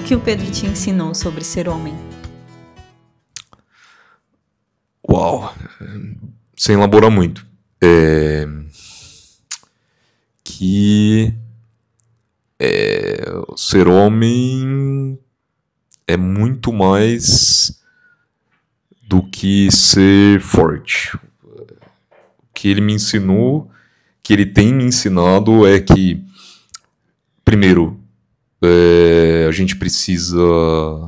que o Pedro te ensinou sobre ser homem? Uau! Sem elaborar muito. Que ser homem é muito mais do que ser forte. O que ele me ensinou, que ele tem me ensinado é que, primeiro, a gente precisa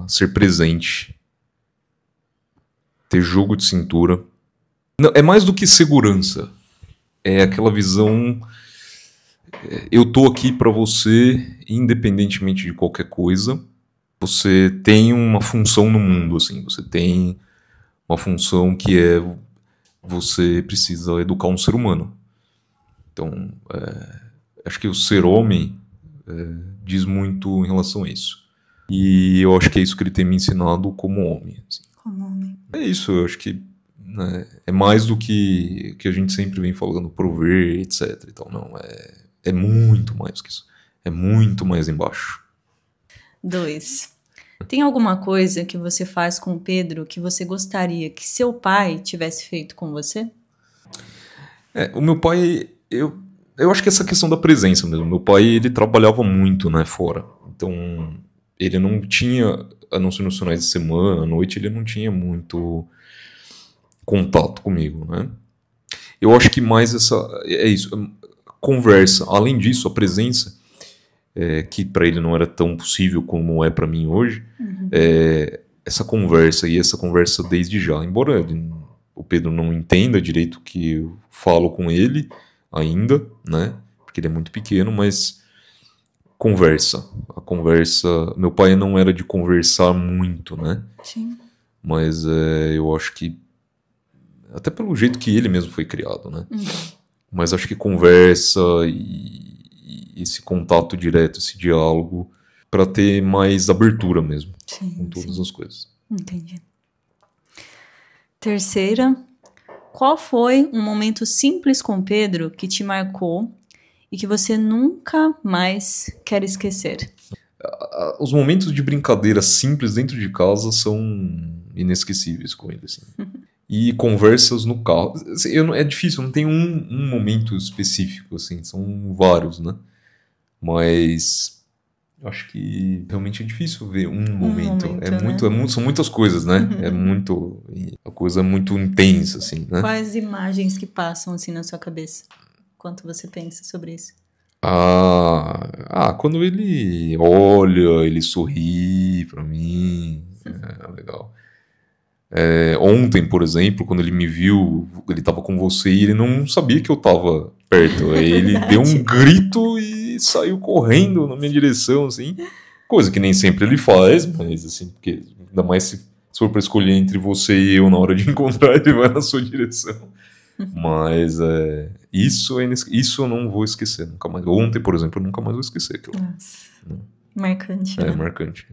ser presente, ter jogo de cintura. Não, é mais do que segurança. É aquela visão. Eu tô aqui pra você, independentemente de qualquer coisa. Você tem uma função no mundo, assim. Você tem uma função que é você precisa educar um ser humano. Então, acho que o ser homem diz muito em relação a isso. E eu acho que é isso que ele tem me ensinado como homem. Assim. Como homem. É isso, eu acho que né, é mais do que a gente sempre vem falando, prover, etc. Então, não, é muito mais que isso. É muito mais embaixo. 2. Tem alguma coisa que você faz com o Pedro que você gostaria que seu pai tivesse feito com você? O meu pai, eu acho que essa questão da presença mesmo. Meu pai, ele trabalhava muito, né, fora. Então, ele não tinha, a não ser nos finais de semana, à noite, ele não tinha muito contato comigo, né? Eu acho que mais é isso, conversa. Além disso, a presença, que para ele não era tão possível como é para mim hoje, essa conversa, e essa conversa desde já. Embora o Pedro não entenda direito o que eu falo com ele ainda, né? Porque ele é muito pequeno, mas conversa. A conversa. Meu pai não era de conversar muito, né? Sim. Mas eu acho que. Até pelo jeito que ele mesmo foi criado, né? Mas acho que conversa e esse contato direto, esse diálogo, para ter mais abertura mesmo com todas as coisas. Entendi. 3ª, qual foi um momento simples com Pedro que te marcou e que você nunca mais quer esquecer? Os momentos de brincadeira simples dentro de casa são inesquecíveis com ele, assim. E conversas no carro. É difícil, não tem um momento específico, assim, são vários, né? Mas acho que realmente é difícil ver um momento. São muitas coisas, né? A coisa é muito intensa, assim, né? Quais imagens que passam assim na sua cabeça? Quanto você pensa sobre isso? Quando ele olha, ele sorri pra mim, é legal. Ontem, por exemplo, quando ele me viu, ele tava com você e ele não sabia que eu tava perto. Aí ele deu um grito e saiu correndo na minha direção, assim. Coisa que nem sempre ele faz, mas assim, porque ainda mais se for pra escolher entre você e eu na hora de encontrar, ele vai na sua direção. Mas isso eu não vou esquecer nunca mais. Ontem, por exemplo, eu nunca mais vou esquecer. Nossa. Marcante, né? É marcante.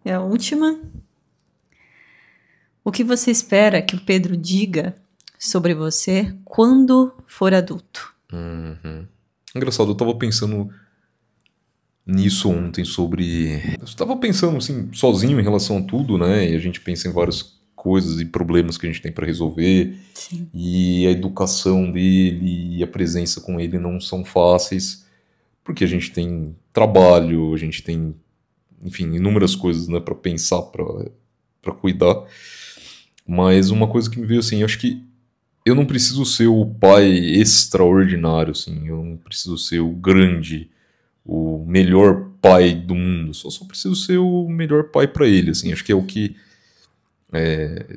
E a última. O que você espera que o Pedro diga sobre você quando for adulto? Engraçado, eu tava pensando nisso ontem sobre... Eu estava pensando, assim, sozinho em relação a tudo, né? E a gente pensa em várias coisas e problemas que a gente tem para resolver. Sim. E a educação dele e a presença com ele não são fáceis, porque a gente tem trabalho, a gente tem, enfim, inúmeras coisas, né, para pensar, para cuidar. Mas uma coisa que me veio assim, eu acho que eu não preciso ser o pai extraordinário, assim, eu não preciso ser o grande, o melhor pai do mundo, só preciso ser o melhor pai para ele, assim, acho que é o que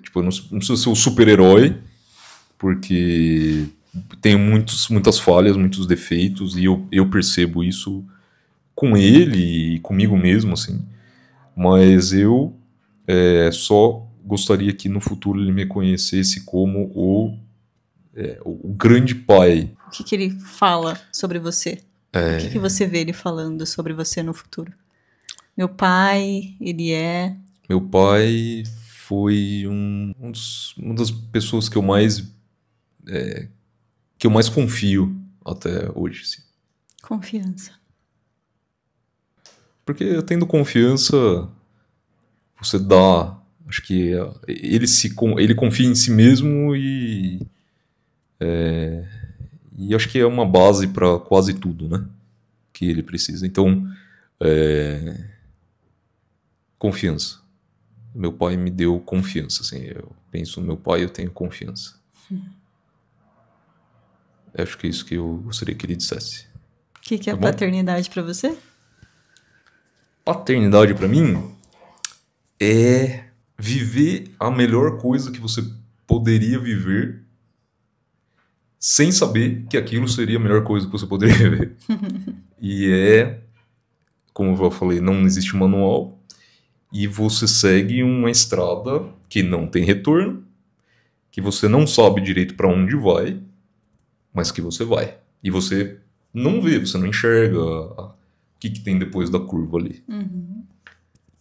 tipo, eu não preciso ser o super-herói, porque tenho muitas falhas, muitos defeitos, e eu percebo isso com ele e comigo mesmo, assim. Mas eu só gostaria que no futuro ele me conhecesse como o grande pai. O que ele fala sobre você? O que você vê ele falando sobre você no futuro? Meu pai, ele é... Meu pai foi uma das pessoas que eu mais confio até hoje. Assim. Confiança. Porque tendo confiança, você dá. Acho que ele confia em si mesmo e acho que é uma base para quase tudo, né? Que ele precisa. Então, confiança. Meu pai me deu confiança. Assim, eu penso no meu pai, eu tenho confiança. Acho que é isso que eu gostaria que ele dissesse. O que é Tá bom? paternidade pra você? Paternidade para mim é viver a melhor coisa que você poderia viver sem saber que aquilo seria a melhor coisa que você poderia viver. E como eu já falei, não existe manual e você segue uma estrada que não tem retorno, que você não sabe direito para onde vai, mas que você vai. E você não vê, você não enxerga o que tem depois da curva ali.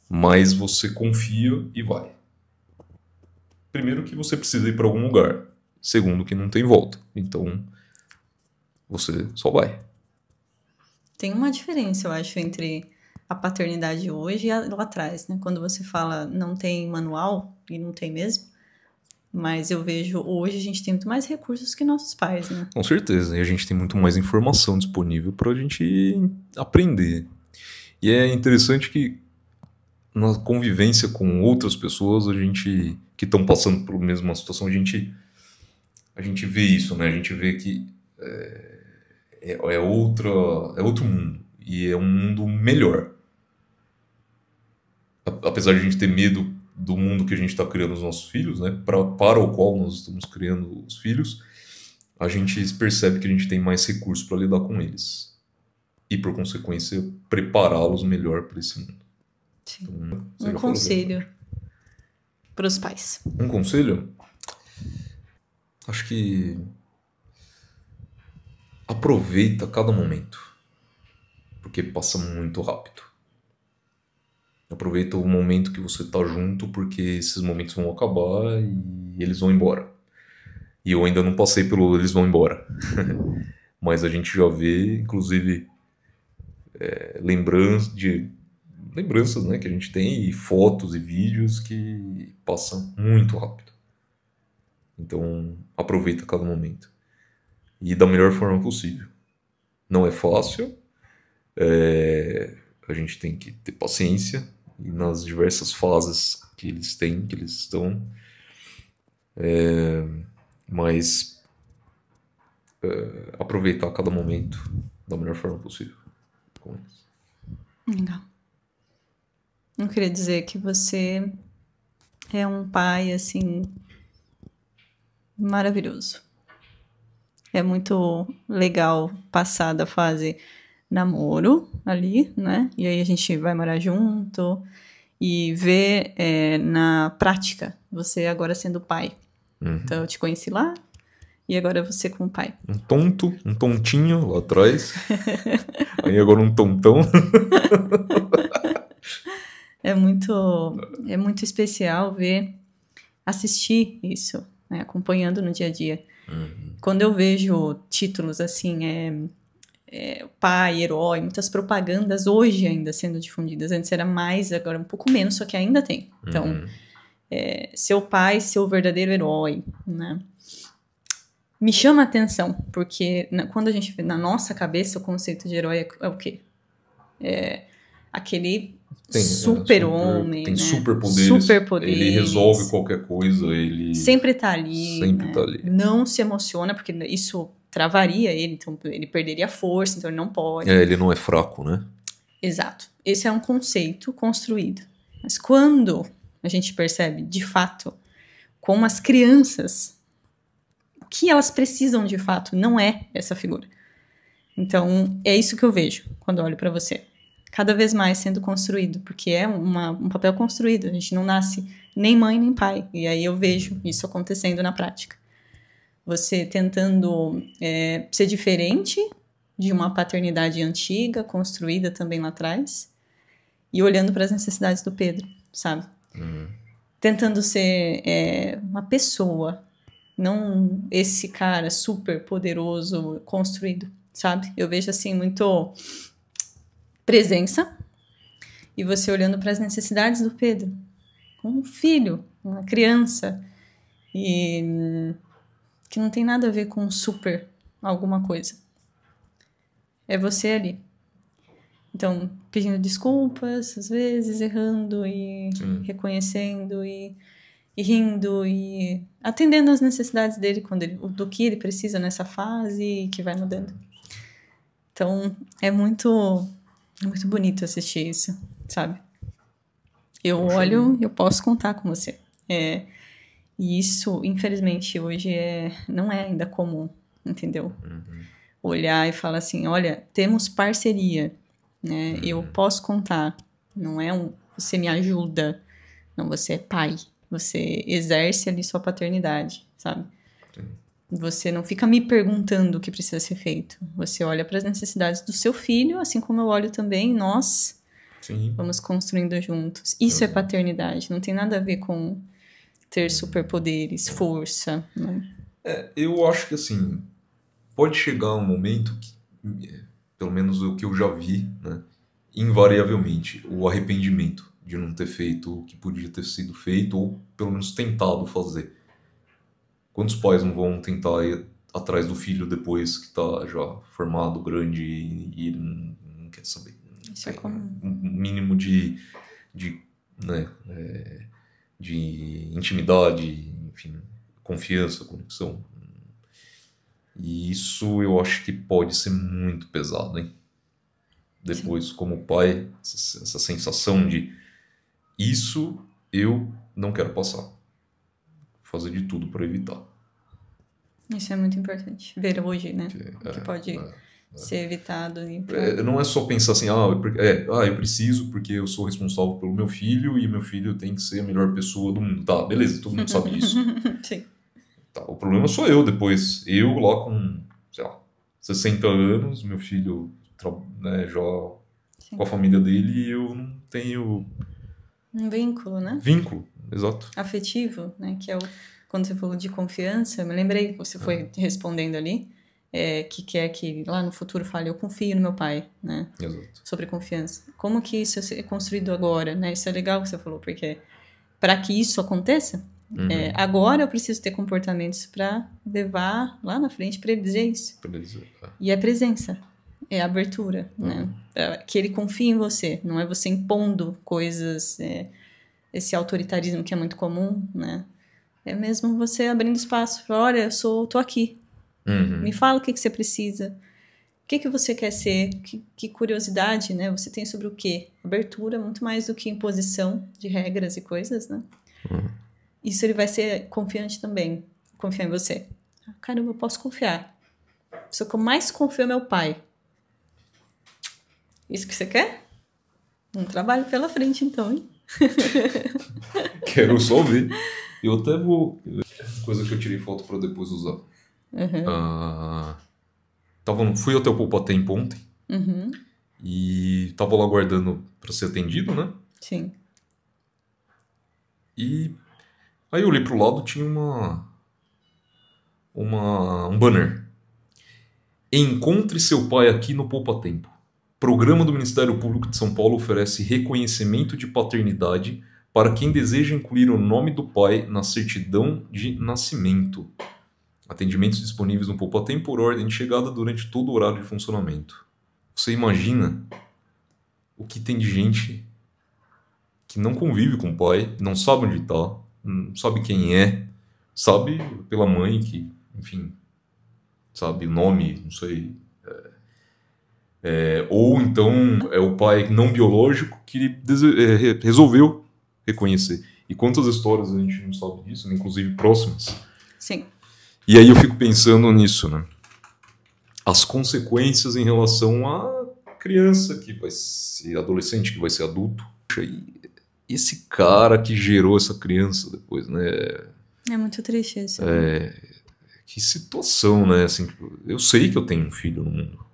Mas você confia e vai. Primeiro que você precisa ir para algum lugar. Segundo que não tem volta. Então, você só vai. Tem uma diferença, eu acho, entre a paternidade hoje e lá atrás, né? Quando você fala não tem manual, e não tem mesmo, mas eu vejo hoje a gente tem muito mais recursos que nossos pais, né? Com certeza. E a gente tem muito mais informação disponível para a gente aprender. E é interessante que na convivência com outras pessoas, a gente que estão passando por mesma situação, a gente vê isso, né? A gente vê que é outro mundo. E é um mundo melhor. Apesar de a gente ter medo do mundo que a gente está criando os nossos filhos, né? Para o qual nós estamos criando os filhos, a gente percebe que a gente tem mais recursos para lidar com eles. E, por consequência, prepará-los melhor para esse mundo. Sim. Então, você Um já conselho para os pais. Um conselho? Acho que aproveita cada momento, porque passa muito rápido. Aproveita o momento que você tá junto, porque esses momentos vão acabar e eles vão embora. E eu ainda não passei pelo eles vão embora. Mas a gente já vê, inclusive, lembranças, né, que a gente tem, e fotos e vídeos que passam muito rápido. Então, aproveita cada momento. E da melhor forma possível. Não é fácil. A gente tem que ter paciência. E nas diversas fases que eles têm, que eles estão. Mas aproveitar cada momento da melhor forma possível com eles. Legal. Eu queria dizer que você é um pai, assim, maravilhoso. É muito legal passar da fase namoro ali, né? E aí a gente vai morar junto e ver na prática você agora sendo pai. Então eu te conheci lá e agora você como pai. Um tontinho lá atrás. Aí agora um tontão. É muito especial assistir isso, né? Acompanhando no dia a dia. Quando eu vejo títulos assim, pai, herói, muitas propagandas hoje ainda sendo difundidas. Antes era mais, agora um pouco menos, só que ainda tem. Então, seu pai, seu verdadeiro herói, né? Me chama a atenção, porque quando a gente vê na nossa cabeça o conceito de herói é o quê? Aquele super-homem, tem né? superpoderes, ele resolve qualquer coisa, ele sempre tá ali, sempre né? tá ali. Não se emociona, porque isso travaria ele, então ele perderia a força, então ele não pode. Ele não é fraco, né? Exato. Esse é um conceito construído. Mas quando a gente percebe, de fato, como as crianças, o que elas precisam de fato não é essa figura. Então, é isso que eu vejo quando olho para você. Cada vez mais sendo construído, porque é um papel construído. A gente não nasce nem mãe nem pai. E aí eu vejo isso acontecendo na prática. Você tentando ser diferente de uma paternidade antiga, construída também lá atrás, e olhando para as necessidades do Pedro, sabe? Tentando ser uma pessoa, não esse cara super poderoso, construído, sabe? Eu vejo assim muito presença, E você olhando para as necessidades do Pedro, como um filho, uma criança, e que não tem nada a ver com super alguma coisa. É você ali. Então, pedindo desculpas, às vezes, errando e reconhecendo e rindo e atendendo às necessidades dele, do que ele precisa nessa fase e que vai mudando. Então, é muito bonito assistir isso, sabe? Eu olho, eu posso contar com você. E isso, infelizmente, hoje não é ainda comum, entendeu? Olhar e falar assim, olha, temos parceria, né? Eu posso contar. Não é você me ajuda. Não, você é pai. Você exerce ali sua paternidade, sabe? Sim. Você não fica me perguntando o que precisa ser feito. Você olha para as necessidades do seu filho, assim como eu olho também. Nós vamos construindo juntos. Isso é paternidade. Não tem nada a ver com ter superpoderes, força, né? Eu acho que, assim, pode chegar um momento que, pelo menos o que eu já vi, né, invariavelmente, o arrependimento de não ter feito o que podia ter sido feito, ou pelo menos tentado fazer. Quantos pais não vão tentar ir atrás do filho depois que está já formado, grande, e ele não quer saber? Isso é comum. Um mínimo de intimidade, enfim, confiança, conexão. E isso eu acho que pode ser muito pesado, hein? Depois, como pai, essa sensação de isso eu não quero passar. Vou fazer de tudo para evitar. Isso é muito importante. Ver hoje, né? O que pode ser evitado. Não é só pensar assim, eu preciso porque eu sou responsável pelo meu filho e meu filho tem que ser a melhor pessoa do mundo. Tá, beleza, todo mundo sabe disso. Sim. Tá, o problema sou eu depois. Eu lá com, sei lá, 60 anos, meu filho já com a família dele e eu não tenho... Um vínculo, né? Vínculo, exato. Afetivo, né? Que é quando você falou de confiança, eu me lembrei, você foi respondendo ali, que quer que lá no futuro fale, eu confio no meu pai, né? Exato. Sobre confiança. Como que isso é construído agora, né? Isso é legal que você falou, porque para que isso aconteça, agora eu preciso ter comportamentos para levar lá na frente para ele dizer isso. E é presença, é abertura, né? Que ele confie em você, não é você impondo coisas, esse autoritarismo que é muito comum, né? É mesmo você abrindo espaço, olha, eu tô aqui, me fala o que você precisa, o que você quer ser, que curiosidade, né? Você tem sobre o quê? Abertura, muito mais do que imposição de regras e coisas, né? Isso ele vai ser confiante também, confiar em você. Caramba, eu posso confiar. A pessoa que eu mais confio é meu pai. Isso que você quer? Um trabalho pela frente, então, hein? Quero só ver. Eu até vou... Coisa que eu tirei foto para depois usar. Fui até o Poupatempo ontem. E tava lá aguardando para ser atendido, né? Sim. E aí eu olhei pro lado, tinha um banner. Encontre seu pai aqui no Poupatempo. Programa do Ministério Público de São Paulo oferece reconhecimento de paternidade para quem deseja incluir o nome do pai na certidão de nascimento. Atendimentos disponíveis no Poupatempo por ordem de chegada durante todo o horário de funcionamento. Você imagina o que tem de gente que não convive com o pai, não sabe onde está, não sabe quem é, sabe pela mãe que, enfim, sabe o nome, não sei... ou então é o pai não biológico que resolveu reconhecer. E quantas histórias a gente não sabe disso, inclusive próximas. Sim. E aí eu fico pensando nisso, né? As consequências em relação à criança que vai ser adolescente, que vai ser adulto. E esse cara que gerou essa criança depois, né? É muito triste isso. Que situação, né? Assim, eu sei que eu tenho um filho no mundo.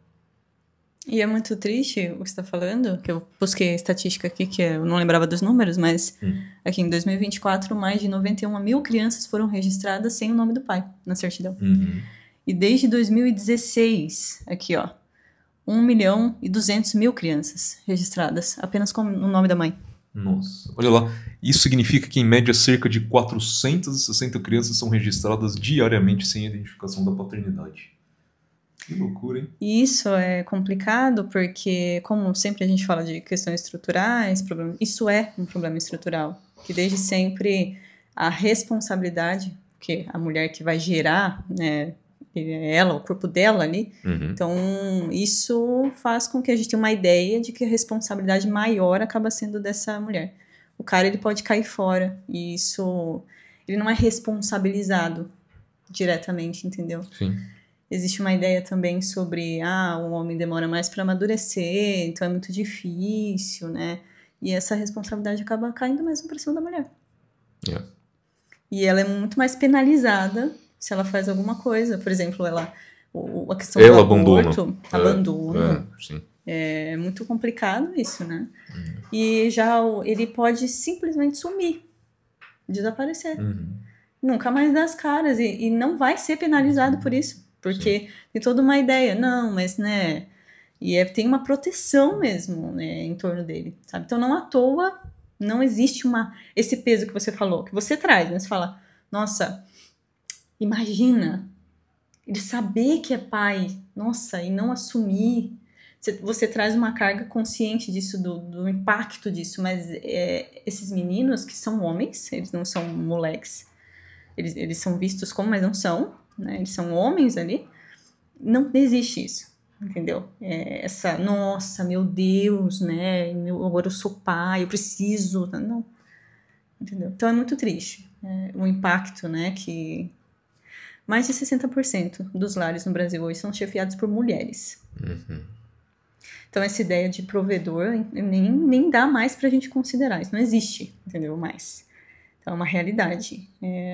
E é muito triste o que você está falando, que eu busquei a estatística aqui, que eu não lembrava dos números, mas aqui em 2024, mais de 91 mil crianças foram registradas sem o nome do pai na certidão. E desde 2016, aqui ó, 1.200.000 crianças registradas, apenas com o nome da mãe. Nossa, olha lá. Isso significa que, em média, cerca de 460 crianças são registradas diariamente sem identificação da paternidade. Que loucura, hein? E isso é complicado porque, como sempre a gente fala de questões estruturais, isso é um problema estrutural, que desde sempre a responsabilidade, que a mulher que vai gerar, né, ela, o corpo dela ali, então isso faz com que a gente tenha uma ideia de que a responsabilidade maior acaba sendo dessa mulher. O cara, ele pode cair fora, e isso, ele não é responsabilizado diretamente, entendeu? Sim. Existe uma ideia também sobre, o homem demora mais para amadurecer, então é muito difícil, né? E essa responsabilidade acaba caindo mesmo para cima da mulher. Yeah. E ela é muito mais penalizada se ela faz alguma coisa. Por exemplo, a questão Ela do aborto, abandono. Sim. É muito complicado isso, né? E já ele pode simplesmente sumir, desaparecer. Nunca mais dar as caras e não vai ser penalizado por isso. Porque tem toda uma ideia, não, mas, né, e tem uma proteção mesmo, né, em torno dele, sabe? Então, não à toa, não existe esse peso que você falou, que você traz, né? Você fala, nossa, imagina ele saber que é pai, nossa, e não assumir. Você traz uma carga consciente disso, do impacto disso, mas esses meninos que são homens, eles não são moleques, eles são vistos como, mas não são, né? Eles são homens ali, não existe isso, entendeu? Nossa, meu Deus, né? Agora eu sou pai, eu preciso, não, entendeu? Então é muito triste o impacto, né? Que mais de 60% dos lares no Brasil hoje são chefiados por mulheres. Então essa ideia de provedor nem dá mais pra gente considerar, isso não existe, entendeu? Mais. Então é uma realidade.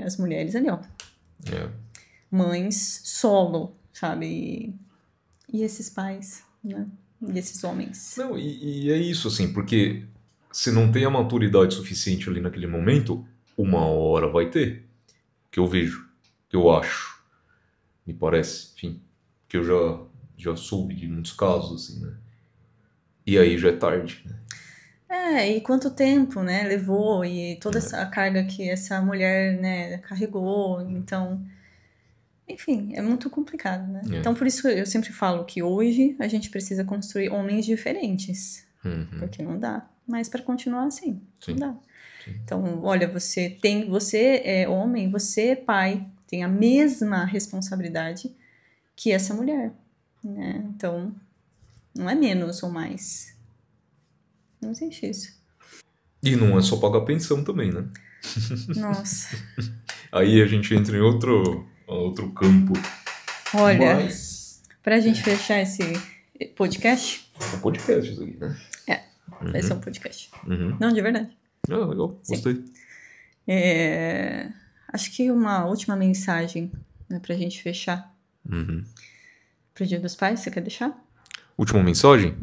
As mulheres ali, ó. Mães solo, sabe? E esses pais, né? E esses homens. Não, e é isso, assim, porque se não tem a maturidade suficiente ali naquele momento, uma hora vai ter. Que eu vejo, que eu acho, me parece, enfim, que eu já soube de muitos casos, assim, né? E aí já é tarde, né? E quanto tempo, né, levou, e toda essa carga que essa mulher, né, carregou, então... Enfim, é muito complicado, né? Então, por isso eu sempre falo que hoje a gente precisa construir homens diferentes. Porque não dá mais para continuar assim. Não dá. Então, olha, você é homem, você é pai, tem a mesma responsabilidade que essa mulher, né? Então, não é menos ou mais. Não existe isso. E não é só pagar pensão também, né? Nossa. Aí a gente entra em outro campo. Olha, pra gente fechar esse podcast... É um podcast isso aqui, né? Vai ser um podcast. Não, de verdade. Legal, gostei. Acho que uma última mensagem, né, pra gente fechar. Pro Dia dos Pais, você quer deixar? Última mensagem?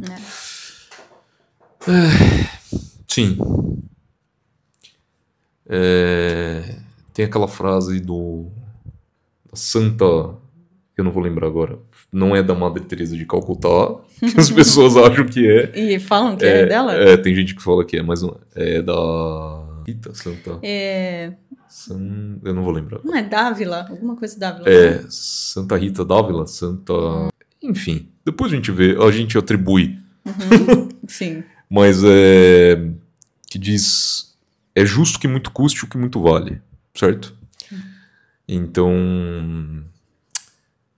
Sim. Tem aquela frase da Santa... Eu não vou lembrar agora. Não é da Madre Teresa de Calcutá, que as pessoas acham que é. E falam que é dela? Tem gente que fala que é, mas não é. É da Rita Santa... Eu não vou lembrar. Não é Dávila? Alguma coisa Dávila. Santa Rita Dávila, Santa... Enfim, depois a gente vê, a gente atribui. Sim. Mas que diz... É justo que muito custe o que muito vale, certo? Então...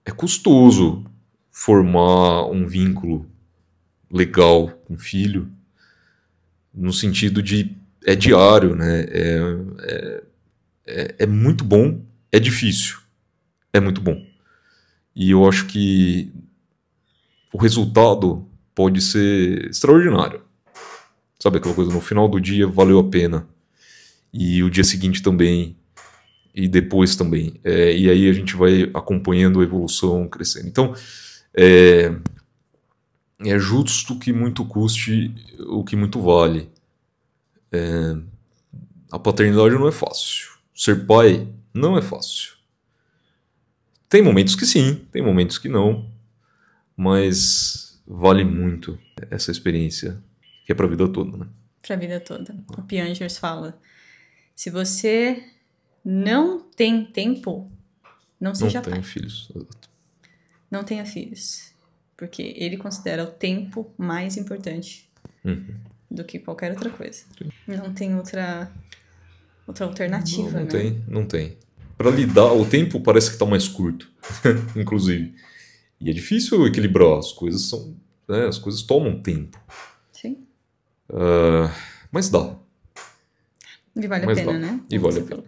É custoso formar um vínculo legal com o filho, no sentido de... É diário, né? É muito bom, é difícil. É muito bom. E eu acho que o resultado pode ser extraordinário. Sabe aquela coisa, no final do dia valeu a pena. E o dia seguinte também. E depois também. E aí a gente vai acompanhando a evolução, crescendo. Então, é justo que muito custe o que muito vale. A paternidade não é fácil. Ser pai não é fácil. Tem momentos que sim, tem momentos que não. Mas vale muito essa experiência, que é pra vida toda, né? Pra vida toda. O Piangers fala, se você não tem tempo, não seja pai. Não tenho filhos. Exato. Não tenha filhos. Porque ele considera o tempo mais importante do que qualquer outra coisa. Sim. Não tem outra alternativa, né? Não tem. Pra lidar, o tempo parece que tá mais curto, inclusive. E é difícil equilibrar, as coisas são... né, as coisas tomam tempo. Sim. Mas dá. E vale a pena, né? E vale a pena.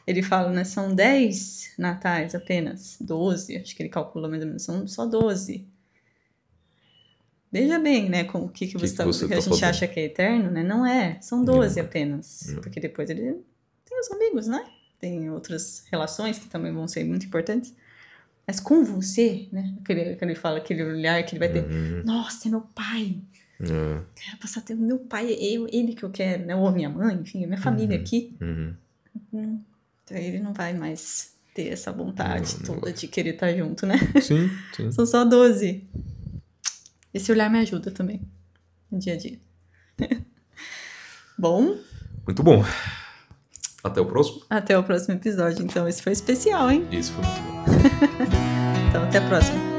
Ele fala, né? São 10 natais apenas. 12. Acho que ele calcula mais ou menos. São só 12. Veja bem, né? Com o que a gente acha que é eterno, né? Não é. São 12 apenas. Porque depois ele tem os amigos, né? Tem outras relações que também vão ser muito importantes. Mas com você, né? Quando ele fala aquele olhar que ele vai ter. Nossa, é meu pai. Quero passar a ter o meu pai, ele que eu quero, né? Ou a minha mãe, enfim, a minha família aqui. Então ele não vai mais ter essa vontade toda de querer estar junto, né? Sim. São só 12. Esse olhar me ajuda também no dia a dia. Bom? Muito bom. Até o próximo? Até o próximo episódio, então. Esse foi especial, hein? Esse foi muito bom. Então, até a próxima.